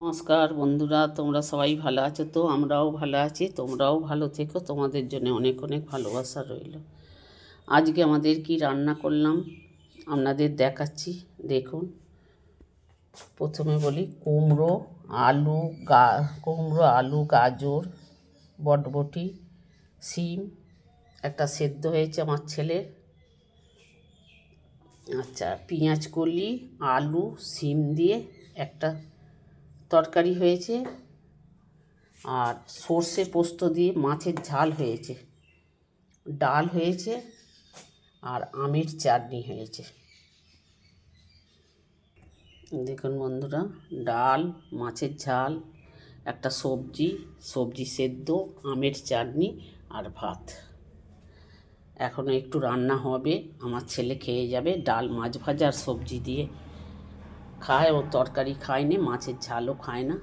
নমস্কার বন্ধুরা, তোমরা সবাই ভালো আছো তো? আমরাও ভালো আছি। তোমরাও ভালো থেকো। তোমাদের জন্য অনেক অনেক ভালোবাসা রইল। আজকে আমাদের কি রান্না করলাম আপনাদের দেখাচ্ছি, দেখুন। প্রথমে বলি কুমড়ো আলু গাজর বটবটি শিম একটা সেদ্ধ হয়েছে আমার ছেলের। আচ্ছা, পেঁয়াজ কলি আলু শিম দিয়ে একটা তরকারি হয়েছে, আর সর্ষে পোস্ত দিয়ে মাছের ঝাল হয়েছে, ডাল হয়েছে, আর আমের চাটনি হয়েছে। দেখুন বন্ধুরা, ডাল, মাছের ঝাল, একটা সবজি সেদ্ধ, আমের চাটনি আর ভাত। এখনও একটু রান্না হবে, আমার ছেলে খেয়ে যাবে। ডাল মাছ ভাজা আর সবজি দিয়ে খায়, ও তরকারি খায় না, মাছের ঝালও খায় না।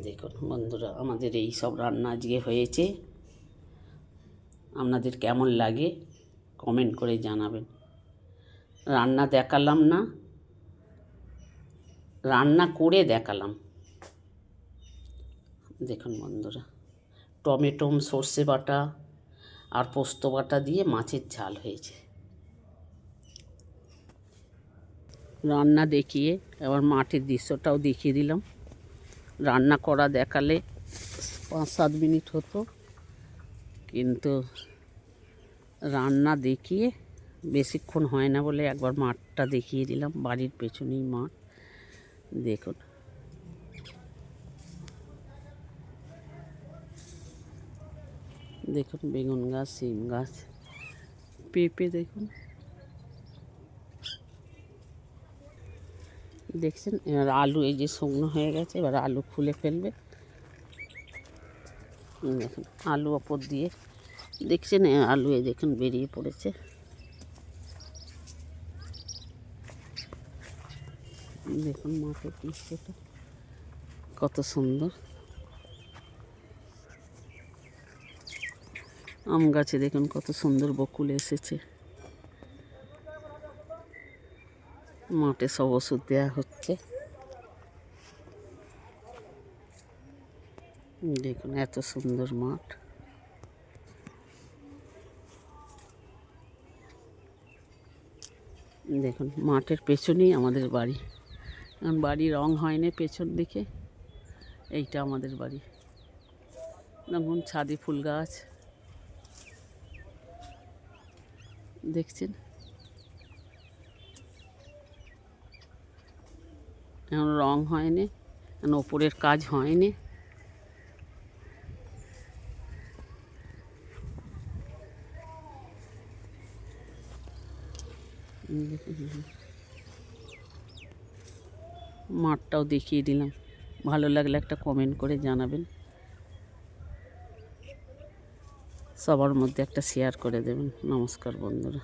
দেখুন বন্ধুরা, আমাদের এই সব রান্না আজকে হয়েছে। আপনাদের কেমন লাগে কমেন্ট করে জানাবেন। রান্না দেখালাম না, রান্না করে দেখালাম। দেখুন বন্ধুরা, টমেটো সর্ষে বাটা আর পোস্ত বাটা দিয়ে মাছের ঝাল হয়েছে। রান্না দেখিয়ে এবার মাঠের দৃশ্যটাও দেখিয়ে দিলাম। রান্না করা দেখালে 5-7 মিনিট হতো, কিন্তু রান্না দেখিয়ে বেশিক্ষণ হয় না বলে একবার মাঠটা দেখিয়ে দিলাম। বাড়ির পেছনেই মাঠ। দেখুন দেখুন বেগুন গাছ, শিম গাছ, পেঁপে দেখুন। দেখছেন, এবার আলু এই যে শুকনো হয়ে গেছে, এবার আলু খুলে ফেলবে। দেখুন আলু ওপর দিয়ে, দেখছেন আলু এই দেখুন বেরিয়ে পড়েছে। দেখুন মাঠের দৃশ্যটা কত সুন্দর। আম গাছে দেখুন কত সুন্দর বকুল এসেছে। মাঠে সব ওষুধ দেওয়া হচ্ছে। দেখুন এত সুন্দর মাঠ। দেখুন মাঠের পেছনেই আমাদের বাড়ি। এখন বাড়ি রং হয়নি পেছন দিকে, এইটা আমাদের বাড়ি। দেখুন ছাদে ফুল গাছ দেখছেন। এখন রং হয়নি, এখন ওপরের কাজ হয়নি। মাঠটাও দেখিয়ে দিলাম। ভালো লাগলে একটা কমেন্ট করে জানাবেন, সবার মধ্যে একটা শেয়ার করে দেবেন। নমস্কার বন্ধুরা।